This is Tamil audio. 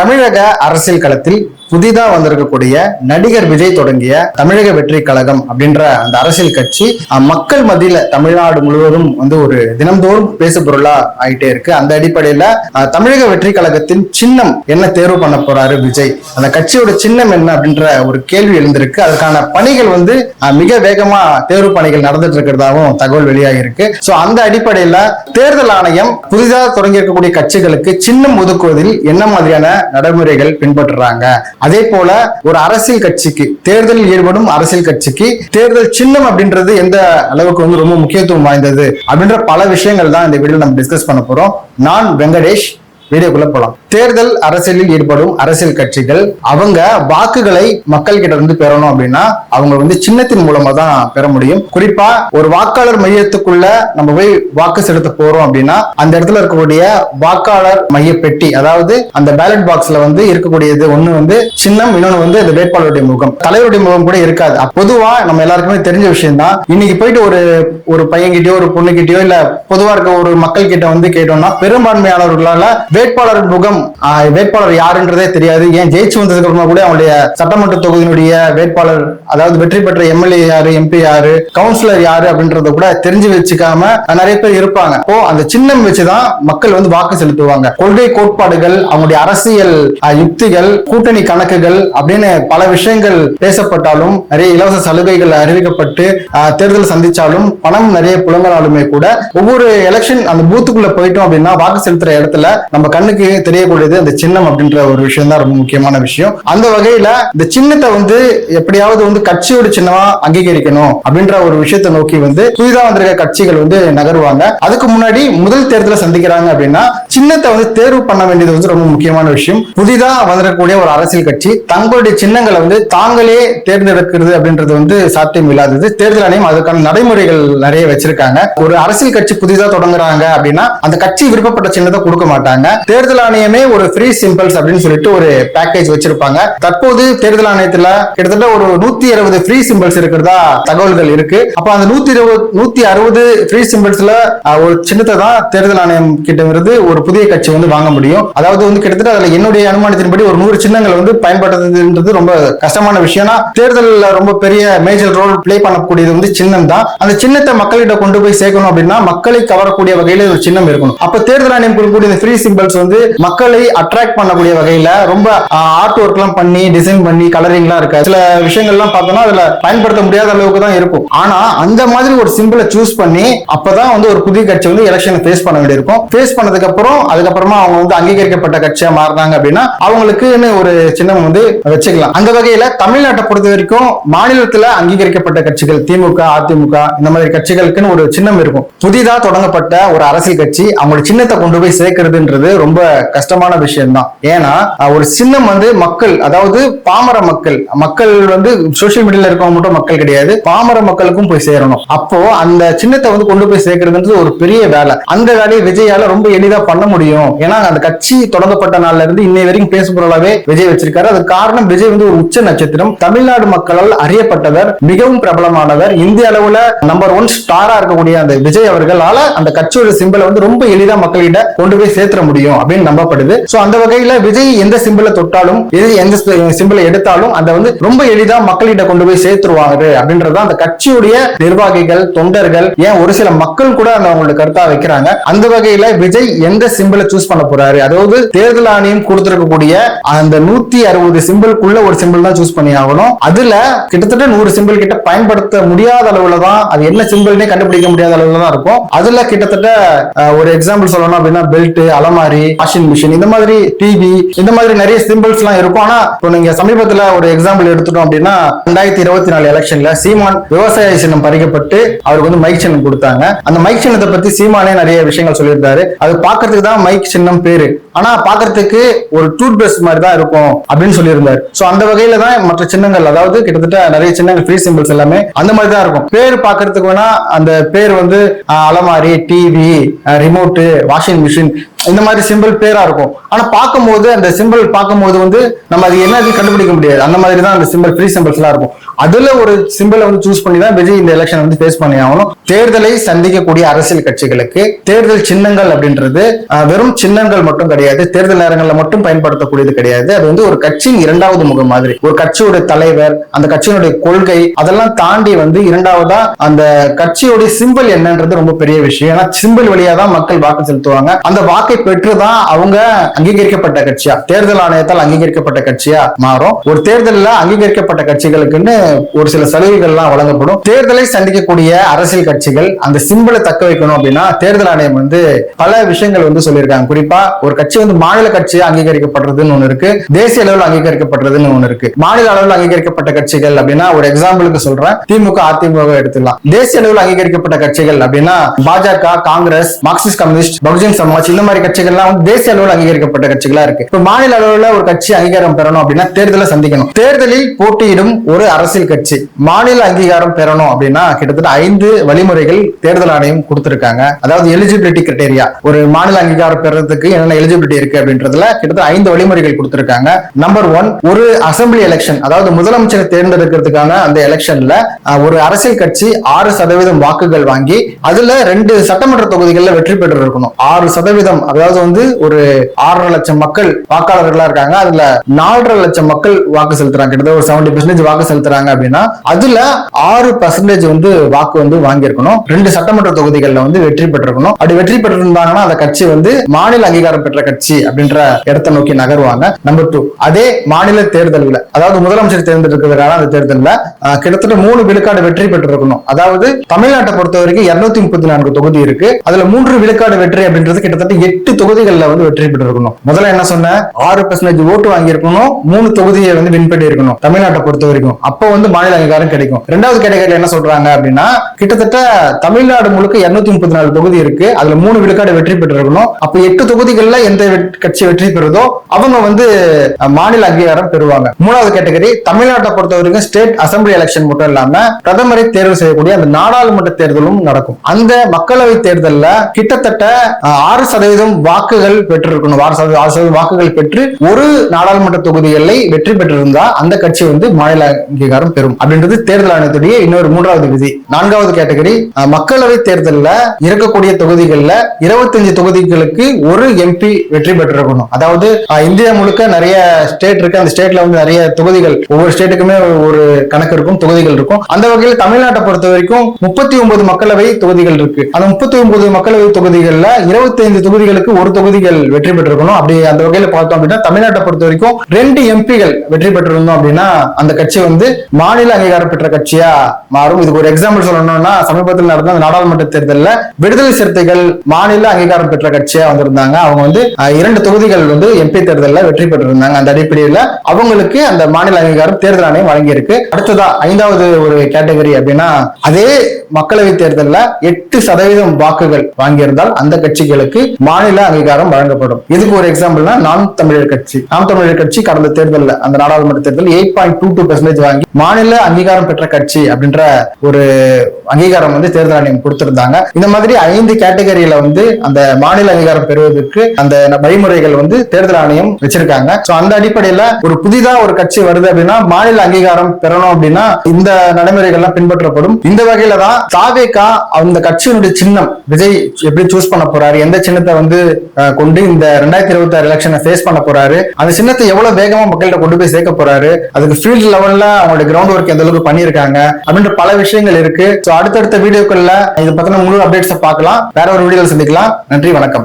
தமிழக அரசியல் களத்தில் புதிதா வந்திருக்கக்கூடிய நடிகர் விஜய் தொடங்கிய தமிழக வெற்றி கழகம் அப்படின்ற அந்த அரசியல் கட்சி மக்கள் மத்தியில தமிழ்நாடு முழுவதும் ஒரு தினம்தோறும் பேசு பொருளா ஆயிட்டே இருக்கு. அந்த அடிப்படையில தமிழக வெற்றி கழகத்தின் சின்னம் என்ன தேர்வு பண்ண போறாரு விஜய், அந்த கட்சியோட சின்னம் என்ன அப்படின்ற ஒரு கேள்வி எழுந்திருக்கு. அதற்கான பணிகள் மிக வேகமா தேர்வு பணிகள் நடந்துட்டு இருக்கிறதாவும் தகவல் வெளியாகி இருக்கு. சோ அந்த அடிப்படையில தேர்தல் ஆணையம் புதிதாக தொடங்கி இருக்கக்கூடிய கட்சிகளுக்கு சின்னம் ஒதுக்குவதில் என்ன மாதிரியான நடைமுறைகள் பின்பற்றுறாங்க, அதே போல ஒரு அரசியல் கட்சிக்கு தேர்தலில் ஈடுபடும் அரசியல் கட்சிக்கு தேர்தல் சின்னம் அப்படின்றது எந்த அளவுக்கு ரொம்ப முக்கியத்துவம் வாய்ந்தது அப்படின்ற பல விஷயங்கள் தான் இந்த வீடியோல நம்ம டிஸ்கஸ் பண்ண போறோம். நான் வெங்கடேஷ். வீடியோக்குள்ள போலாம். தேர்தல் அரசியலில் ஈடுபடும் அரசியல் கட்சிகள் அவங்க வாக்குகளை மக்கள் கிட்ட இருந்து பெறணும் அப்படின்னா அவங்க சின்னத்தின் மூலமா தான் பெற முடியும். குறிப்பா ஒரு வாக்காளர் மையத்துக்குள்ள நம்ம போய் வாக்கு செலுத்த போறோம் அப்படின்னா அந்த இடத்துல இருக்கக்கூடிய வாக்காளர் மைய பெட்டி, அதாவது அந்த பேலட் பாக்ஸ்ல இருக்கக்கூடியது ஒண்ணு சின்னம், இன்னொன்னு இந்த வேட்பாளருடைய முகம். தலைவருடைய முகம் கூட இருக்காது. பொதுவா நம்ம எல்லாருக்குமே தெரிஞ்ச விஷயம் தான். இன்னைக்கு போயிட்டு ஒரு பையன்கிட்டயோ ஒரு பொண்ணுகிட்டயோ இல்ல பொதுவா இருக்க ஒரு மக்கள் கிட்ட கேட்டோம்னா பெரும்பான்மையானவர்களால வேட்பாளர் முகம், வேட்பாளர் யாருன்றதே தெரியாது. ஏன் ஜெயிச்சு வந்ததுக்கு அப்புறமா கூட அவங்களுடைய சட்டமன்ற தொகுதியினுடைய வேட்பாளர், அதாவது வெற்றி பெற்ற எம்எல்ஏ யாரு, எம்பி யாரு, கவுன்சிலர் யாரு அப்படின்றத கூட தெரிஞ்சு வச்சுக்காம நிறைய பேர் இருப்பாங்க. அப்போ அந்த சின்னம் வச்சுதான் மக்கள் வாக்கு செலுத்துவாங்க. கொள்கை கோட்பாடுகள், அவங்களுடைய அரசியல் யுக்திகள், கூட்டணி கணக்குகள் அப்படின்னு பல விஷயங்கள் பேசப்பட்டாலும், நிறைய இலவச சலுகைகள் அறிவிக்கப்பட்டு தேர்தல் சந்திச்சாலும், பணம் நிறைய புலங்களாலுமே கூட ஒவ்வொரு எலெக்ஷன் அந்த பூத்துக்குள்ள போயிட்டோம் அப்படின்னா வாக்கு செலுத்துற இடத்துல நம்ம கண்ணுக்கு தெரியக்கூடியது அந்த சின்னம் அப்படின்ற ஒரு விஷயம் தான் ரொம்ப முக்கியமான விஷயம். அந்த வகையில இந்த சின்னத்தை எப்படியாவது கட்சியோட சின்னமா அங்கீகரிக்கணும் அப்படின்ற ஒரு விஷயத்தை நோக்கி புதிதா வந்திருக்க கட்சிகள் நகருவாங்க. அதுக்கு முன்னாடி முதல் தேர்தலை சந்திக்கிறாங்க அப்படின்னா சின்னத்தை தேர்வு பண்ண வேண்டியது ரொம்ப முக்கியமான விஷயம். புதிதா வந்திருக்கக்கூடிய ஒரு அரசியல் கட்சி தங்களுடைய சின்னங்களை தாங்களே தேர்ந்தெடுக்கிறது அப்படின்றது சாத்தியம் இல்லாதது. தேர்தல் ஆணையம் அதுக்கான நடைமுறைகள் நிறைய வச்சிருக்காங்க. ஒரு அரசியல் கட்சி புதிதா தொடங்குறாங்க அப்படின்னா அந்த கட்சி விருப்பப்பட்ட சின்னத்தை கொடுக்க மாட்டாங்க. தேர்தல் ஆணையமே ஒரு ஃப்ரீ சிம்பிள்ஸ் அப்படின்னு சொல்லிட்டு ஒரு பேக்கேஜ் வச்சிருப்பாங்க. தற்போது தேர்தல் ஆணையத்துல கிட்டத்தட்ட ஒரு 160 ஃப்ரீ சிம்பிள்ஸ் இருக்கிறதா தகவல்கள் இருக்கு. அப்ப அந்த 160 ஃப்ரீ சிம்பிள்ஸ்ல ஒரு சின்னத்தை தான் தேர்தல் ஆணையம் கிட்ட இருந்து ஒரு புதிய கட்சி வாங்க முடியும். அதாவது கிட்டத்தட்ட அதுல என்னுடைய அனுமானத்தின்படி ஒரு 100 சின்னங்கள் பயன்படுத்துறதுன்றது ரொம்ப கஷ்டமான விஷயம். தேர்தலில் ரொம்ப பெரிய மேஜர் ரோல் பிளே பண்ணக்கூடியது சின்னம் தான். அந்த சின்னத்தை மக்களிடம் கொண்டு போய் சேர்க்கணும் அப்படின்னா மக்களை கவரக்கூடிய வகையில ஒரு சின்னம் இருக்கணும். அப்ப தேர்தல் ஆணையம் கொடுக்கக்கூடிய ஃப்ரீ சிம்பிள்ஸ் மக்களை அட்ராக்ட் பண்ணக்கூடிய வகையில ரொம்ப ஆர்ட் ஒர்க் எல்லாம் பண்ணி டிசைன் பண்ணி கலரிங் எல்லாம் இருக்கு. சில விஷயங்கள் எல்லாம் பார்த்தோம்னா அதுல பயன்படுத்த முடியாத அளவுக்கு தான் இருக்கும். ஆனா அந்த மாதிரி ஒரு சிம்பிளை சூஸ் பண்ணி அப்பதான் ஒரு புதிய கட்சி எலெக்ஷனை ஃபேஸ் பண்ண வேண்டியிருக்கும். ஃபேஸ் பண்ணதுக்கு அப்புறம் அதுக்கப்புறமா அவங்க அங்கீகரிக்கப்பட்ட கட்சியா மாறினாங்க அப்படின்னா அவங்களுக்கு ஒரு சின்னம் வச்சுக்கலாம். அந்த வகையில தமிழ்நாட்டை பொறுத்த வரைக்கும் மாநிலத்துல அங்கீகரிக்கப்பட்ட கட்சிகள் திமுக, அதிமுக இந்த மாதிரி கட்சிகளுக்குன்னு ஒரு சின்னம் இருக்கும். புதிதா தொடங்கப்பட்ட ஒரு அரசியல் கட்சி அவங்களோட சின்னத்தை கொண்டு போய் சேர்க்கிறதுன்றது ரொம்ப கஷ்டமான விஷயம் தான். ஏன்னா ஒரு சின்னம் மக்கள், அதாவது பாமர மக்கள் சோசியல் மீடியால இருக்கவங்க மட்டும் மக்கள் கிடையாது, பாமர மக்களுக்கும் போய் சேரணும். அப்போ அந்த சின்னத்தை கொண்டு போய் சேர்க்கிறது ஒரு பெரிய வேலை. அந்த வேலையை விஜயால ரொம்ப எளிதா பண்ண முடியும். ஏன்னா அந்த கட்சி தொடங்கப்பட்ட நாள்ல இருந்து இன்னை வரைக்கும் பேசு பொருளாவே விஜய் வச்சிருக்காரு. அது காரணம் விஜய் ஒரு உச்ச நட்சத்திரம், தமிழ்நாடு மக்களால் அறியப்பட்டவர், மிகவும் பிரபலமானவர், இந்திய அளவுல நம்பர் 1 ஸ்டாரா இருக்கக்கூடிய அந்த விஜய் அவர்களால அந்த கட்சியோட சிம்பலை ரொம்ப எளிதா மக்களிட கொண்டு போய் சேர்த்துற முடியும் அப்படின்னு நம்பப்படுது. சோ அந்த வகையில விஜய் எந்த சிம்பிளை தொட்டாலும் எந்த சிம்பிளை எடுத்தாலும் அந்த ரொம்ப எளிதா மக்களிடம் கொண்டு போய் சேர்த்துருவாங்க அப்படின்றத அந்த கட்சியுடைய நிர்வாகிகள், தொண்டர்கள், ஏன் ஒரு சில மக்கள் கூட அவங்களோட கருத்தா வைக்கிறாங்க. அந்த வகையில விஜய் எந்த சிம்பிளை சூஸ் பண்ண போறாரு, அதாவது தேர்தல் ஆணையம் கொடுத்திருக்கக்கூடிய அந்த 160 சிம்பிளுக்குள்ள ஒரு சிம்பிள் தான் சூஸ் பண்ணி ஆகணும். அதுல கிட்டத்தட்ட 100 சிம்பிள் கிட்ட பயன்படுத்த முடியாத அளவுல தான், அது என்ன சிம்பிள்னே கண்டுபிடிக்க முடியாத அளவுல தான் இருக்கும். அதுல கிட்டத்தட்ட ஒரு எக்ஸாம்பிள் சொல்லணும் அப்படின்னா பெல்ட், அலமாரி, வாஷிங் மிஷின், இந்த மாதிரி டிவி, இந்த மாதிரி நிறைய சிம்பிள்ஸ் எல்லாம் இருக்கும். ஆனா இப்போ நீங்க சமீபத்துல ஒரு எக்ஸாம்பிள் எடுத்துட்டோம் அப்படின்னா 2024 எலெக்ஷன்ல சீமான் விவசாய சின்னம் பறிக்கப்பட்டு அவருக்கு மைக் சின்னம் கொடுத்தாங்க. அந்த மைக் சின்னத்தை பத்தி சீமானே நிறைய விஷயங்கள் சொல்லியிருந்தாரு. அது பாக்குறதுக்கு தான் மைக் சின்னம் பேரு, ஆனா பாக்குறதுக்கு ஒரு டூத் பிரஷ் மாதிரி தான் இருக்கும் அப்படின்னு சொல்லியிருந்தாரு. சோ அந்த வகையில தான் மற்ற சின்னங்கள், அதாவது கிட்டத்தட்ட நிறைய சின்னங்கள் ஃப்ரீ சிம்பிள்ஸ் எல்லாமே அந்த மாதிரி தான் இருக்கும். பேர் பாக்குறதுக்கு வேணா அந்த பேர் அலமாரி, டிவி, ரிமோட், வாஷிங் மிஷின் இந்த மாதிரி சிம்பிள் பேரா இருக்கும். ஆனா பார்க்கும்போது அந்த சிம்பிள் பார்க்கும்போது வந்து நம்ம அது என்ன கண்டுபிடிக்க முடியாது. அந்த மாதிரி தான் அந்த சிம்பிள் ஃப்ரீ சிம்பிள்ஸ் எல்லாம் இருக்கும். அதுல ஒரு சிம்பிளை வந்து சூஸ் பண்ணி தான் விஜய் இந்த எலெக்ஷன் வந்து ஃபேஸ் பண்ணி ஆகணும். தேர்தலை சந்திக்கக்கூடிய அரசியல் கட்சிகளுக்கு தேர்தல் சின்னங்கள் அப்படின்றது வெறும் சின்னங்கள் மட்டும் கிடையாது, தேர்தல் நேரங்களில் மட்டும் பயன்படுத்தக்கூடியது கிடையாது. அது வந்து ஒரு கட்சியின் இரண்டாவது முகம் மாதிரி. ஒரு கட்சியோட தலைவர், அந்த கட்சியினுடைய கொள்கை, அதெல்லாம் தாண்டி வந்து இரண்டாவதா அந்த கட்சியோட சிம்பிள் என்னன்றது ரொம்ப பெரிய விஷயம். ஏன்னா சிம்பிள் வழியா தான் மக்கள் வாக்கு செலுத்துவாங்க. அந்த வாக்கை பெற்றுதான் அவங்க அங்கீகரிக்கப்பட்ட கட்சியா, தேர்தல் ஆணையத்தால் அங்கீகரிக்கப்பட்ட கட்சியா மாறும். ஒரு தேர்தலில் அங்கீகரிக்கப்பட்ட கட்சிகளுக்குன்னு ஒரு சில சலுகைகள் எல்லாம் வழங்கப்படும். தேர்தலை சந்திக்கக்கூடிய அரசியல் கட்சிகள் அந்த சிம்பிளை தக்க வைக்கணும் அப்படின்னா தேர்தல் ஆணையம் வந்து பல விஷயங்கள் வந்து சொல்லியிருக்காங்க. குறிப்பா ஒரு கட்சி வந்து மாநில கட்சியா அங்கீகரிக்கப்படுறதுன்னு ஒண்ணு இருக்கு, தேசிய அளவில் அங்கீகரிக்கப்படுறதுன்னு ஒண்ணு இருக்கு. மாநில அளவில் அங்கீகரிக்கப்பட்ட கட்சிகள் அப்படின்னா ஒரு எக்ஸாம்பிளுக்கு சொல்றேன், திமுக அதிமுக எடுத்துக்கலாம். தேசிய அளவில் அங்கீகரிக்கப்பட்ட கட்சிகள் அப்படின்னா பாஜக, காங்கிரஸ், மார்க்சிஸ்ட் கம்யூனிஸ்ட், பகுஜன் சமாஜ், இந்த மாதிரி கட்சிகள்லாம் வந்து தேசிய அளவில் அங்கீகரிக்கப்பட்ட கட்சிகளா இருக்கு. இப்ப மாநில அளவில் ஒரு கட்சி அங்கீகாரம் பெறணும் அப்படின்னா தேர்தலை சந்திக்கணும். தேர்தலில் போட்டியிடும் ஒரு அரசியல் கட்சி மாநில அங்கீகாரம் பெறணும் அப்படின்னா கிட்டத்தட்ட 5 வழிமுறைகள் தேர்தல் ஆணையம் கொடுத்திருக்காங்க. அதாவது எலிஜிபிலிட்டி கிரைட்டீரியா, ஒரு மாநில அங்கீகாரம் பெறறதுக்கு என்னென்ன எலிஜிபிலிட்டி இருக்கு அப்படின்றதுல கிட்டத்தட்ட 5 வழிமுறைகள் கொடுத்திருக்காங்க. நம்பர் 1, ஒரு அசம்பிளி எலெக்ஷன், அதாவது முதலமைச்சரை தேர்ந்தெடுக்கிறதுக்கான அந்த எலெக்ஷன்ல ஒரு அரசியல் கட்சி 6% வாக்குகள் வாங்கி அதுல 2 சட்டமன்ற தொகுதிகளில் வெற்றி பெற்று இருக்கணும். 6%, அதாவது வந்து ஒரு 6.5 லட்சம் மக்கள் வாக்காளர்களா இருக்காங்க, அதுல 4.5 லட்சம் மக்கள் வாக்கு செலுத்துறாங்க, கிட்டத்தட்ட ஒரு 70% வாக்கு செலுத்துறாங்க அப்படின்னா அதுல 6% வந்து வாக்கு வந்து வாங்கியிருக்கணும். 2 சட்டமன்ற தொகுதிகளில் வந்து வெற்றி பெற்றிருக்கணும். அப்படி வெற்றி பெற்றிருந்தாங்கன்னா அந்த கட்சி வந்து மாநில அங்கீகாரம் பெற்ற கட்சி அப்படின்ற இடத்தை நோக்கி நகருவாங்க. நம்பர் 2, அதே மாநில தேர்தலில், அதாவது முதலமைச்சர் தேர்ந்தெடுக்கிறதுக்கான அந்த தேர்தலில் கிட்டத்தட்ட 3 விழுக்காடு வெற்றி பெற்றிருக்கணும். அதாவது தமிழ்நாட்டை பொறுத்த வரைக்கும் 234 தொகுதி இருக்கு, அதுல 3 விழுக்காடு வெற்றி அப்படின்றது கிட்டத்தட்ட 8 தொகுதிகளில் வந்து வெற்றி பெற்றிருக்கணும். முதல்ல என்ன சொன்ன, 6% ஓட்டு வாங்கியிருக்கணும், 3 தொகுதியை வந்து வின் பண்ணி இருக்கணும் தமிழ்நாட்டை பொறுத்த வரைக்கும். அப்போ வந்து மாநில அங்கீகாரம் கிடைக்கும். இரண்டாவது கேட்டகரியில் என்ன சொல்றாங்க அப்படின்னா கிட்டத்தட்ட தமிழ்நாடு முழுக்க 234 தொகுதி இருக்கு, அதுல 3 விழுக்காடு வெற்றி பெற்றிருக்கணும். அப்ப 8 தொகுதிகள்ல எந்த கட்சி வெற்றி பெறுதோ அவங்க வந்து மாநில அங்கீகாரம் பெறுவாங்க. மூணாவது கேட்டகரி, தமிழ்நாட்டை பொறுத்த வரைக்கும் ஸ்டேட் அசம்பிளி எலெக்ஷன் மட்டும் இல்லாம பிரதமரை தேர்வு செய்யக்கூடிய அந்த நாடாளுமன்ற தேர்தலும் நடக்கும். அந்த மக்களவை தேர்தலில் கிட்டத்தட்ட 6% வாக்குகள் பெற்றிருக்கணும். 6% வாக்குகள் பெற்று ஒரு நாடாளுமன்ற தொகுதிகளை வெற்றி பெற்றிருந்தா அந்த கட்சி வந்து மாநில அங்கீகாரம் பெறும் அப்படின்றது தேர்தல் ஆணையத்துடைய இன்னொரு 3வது விதி. 4வது கேட்டகரி, மக்களவை தேர்தலில் இருக்கக்கூடிய தொகுதிகளில் 25 தொகுதிகளுக்கு ஒரு எம்பி வெற்றி பெற்றிருக்கணும். அதாவது இந்தியா முழுக்க நிறைய ஸ்டேட் இருக்கு, அந்த ஸ்டேட்ல வந்து நிறைய தொகுதிகள், ஒவ்வொரு ஸ்டேட்டுக்குமே ஒரு கணக்கு இருக்கும், தொகுதிகள் இருக்கும். அந்த வகையில் தமிழ்நாட்டை பொறுத்த வரைக்கும் 39 மக்களவை தொகுதிகள் இருக்கு. அந்த 39 மக்களவை தொகுதிகள்ல 25 தொகுதிகளுக்கு ஒரு தொகுதிகள் வெற்றி பெற்றிருக்கணும். அப்படி அந்த வகையில பார்த்தோம் அப்படின்னா தமிழ்நாட்டை பொறுத்த வரைக்கும் 2 எம்பிகள் வெற்றி பெற்றிருந்தோம் அப்படின்னா அந்த கட்சி வந்து மாநில அங்கீகாரம் பெற்ற கட்சியா மாறும். இதுக்கு ஒரு எக்ஸாம்பிள் சொல்லணும்னா சமீபத்தில் நடந்த நாடாளுமன்ற தேர்தலில் விடுதலை சிறுத்தைகள் மாநில அங்கீகாரம் பெற்ற கட்சியா வந்திருந்தாங்க. அவங்க வந்து 2 தொகுதிகள் வந்து எம்பி தேர்தலில் வெற்றி பெற்றிருந்தாங்க. அந்த அடிப்படையில் அவங்களுக்கு அந்த மாநில அங்கீகாரம் தேர்தல் ஆணையம் வழங்கியிருக்கு. அடுத்ததா 5வது ஒரு கேட்டகரி அப்படின்னா அதே மக்களவை தேர்தலில் 8% வாக்குகள் வாங்கியிருந்தால் அந்த கட்சிகளுக்கு மாநில அங்கீகாரம் வழங்கப்படும். இதுக்கு ஒரு எக்ஸாம்பிள்னா நாம் தமிழர் கட்சி. நாம் தமிழர் கட்சி கடந்த தேர்தலில், அந்த நாடாளுமன்ற தேர்தல் 8.22% வாங்கி மாநில அங்கீகாரம் பெற்ற கட்சி அப்படின்ற ஒரு அங்கீகாரம் வந்து தேர்தல் ஆணையம் கொடுத்திருந்தாங்க. இந்த மாதிரி 5 கேட்டகரியில வந்து அந்த மாநில அங்கீகாரம் பெறுவதற்கு அந்த வழிமுறைகள் வந்து தேர்தல் ஆணையம் வச்சிருக்காங்க. அந்த அடிப்படையில ஒரு புதிதா ஒரு கட்சி வருது அப்படின்னா மாநில அங்கீகாரம் பெறணும் அப்படின்னா இந்த நடைமுறைகள்லாம் பின்பற்றப்படும். இந்த வகையில தான் தாவேகா அந்த கட்சியினுடைய சின்னம் விஜய் எப்படி சூஸ் பண்ண போறாரு, எந்த சின்னத்தை வந்து கொண்டு இந்த 2026 எலெக்ஷனை ஃபேஸ் பண்ண போறாரு, அந்த சின்னத்தை எவ்வளவு வேகமா மக்கள்கிட்ட கொண்டு போய் சேர்க்க போறாரு, அதுக்கு ஃபீல்ட் லெவல்ல அவங்களுடைய கிரவுண்ட் ஒர்க் எந்த அளவுக்கு பண்ணியிருக்காங்க அப்படின்ற பல விஷயங்கள் இருக்கு. அடுத்தடுத்த வீடியோக்கள்ல இதை பத்தின முழு அப்டேட்ஸை பார்க்கலாம். வேற ஒரு வீடியோல சந்திக்கலாம். நன்றி, வணக்கம்.